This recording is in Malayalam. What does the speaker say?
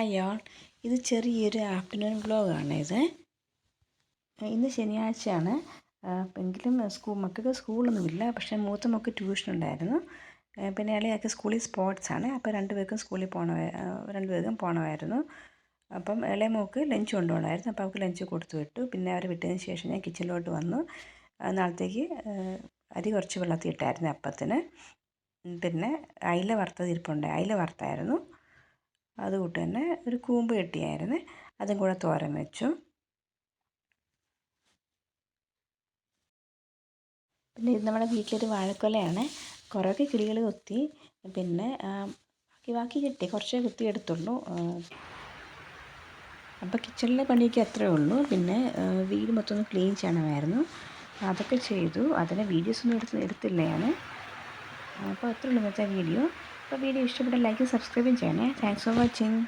ഹായ് ഓൾ, ഇത് ചെറിയൊരു ആഫ്റ്റർനൂൺ വ്ലോഗാണ് ഇത്. ഇന്ന് ശനിയാഴ്ചയാണ്. എങ്കിലും മക്കൾക്ക് സ്കൂളൊന്നുമില്ല. പക്ഷേ മൂത്ത മോൾക്ക് ട്യൂഷനുണ്ടായിരുന്നു. പിന്നെ ഇളയാൾക്ക് സ്കൂളിൽ സ്പോർട്സാണ്. അപ്പോൾ രണ്ടുപേർക്കും പോകണമായിരുന്നു. അപ്പം ഇളയ മോൾക്ക് ലഞ്ച് കൊണ്ടുപോകണമായിരുന്നു. അപ്പോൾ അവൾക്ക് ലഞ്ച് കൊടുത്തു വിട്ടു. പിന്നെ അവരെ വിട്ടതിന് ശേഷം ഞാൻ കിച്ചണിലോട്ട് വന്നു. നാളത്തേക്ക് അരി കുറച്ച് വെള്ളത്തിൽ ഇട്ടായിരുന്നു അപ്പത്തിന്. പിന്നെ അയില വറുത്തായിരുന്നു. അതുകൂട്ട് തന്നെ ഒരു കൂമ്പ് കെട്ടിയായിരുന്നു, അതും കൂടെ തോരൻ വെച്ചു. പിന്നെ ഇത് നമ്മുടെ വീട്ടിലൊരു വാഴക്കൊലയാണ്. കുറേയൊക്കെ കിളികൾ കൊത്തി, പിന്നെ ബാക്കി കിട്ടി, കുറച്ചേ കുത്തിയെടുത്തുള്ളൂ. അപ്പോൾ കിച്ചണിലെ പണിയൊക്കെ അത്രയേ ഉള്ളൂ. പിന്നെ വീട് മൊത്തം ഒന്ന് ക്ലീൻ ചെയ്യണമായിരുന്നു, അതൊക്കെ ചെയ്തു. അതിന് വീഡിയോസൊന്നും എടുത്തില്ല ഞാൻ. അപ്പോൾ അത്രയേ ഉള്ളൂ ഇന്നത്തെ വീഡിയോ. അപ്പോൾ വീഡിയോ ഇഷ്ടപ്പെട്ട ലൈക്ക് സബ്സ്ക്രൈബും ചെയ്യണേ. Thanks for watching.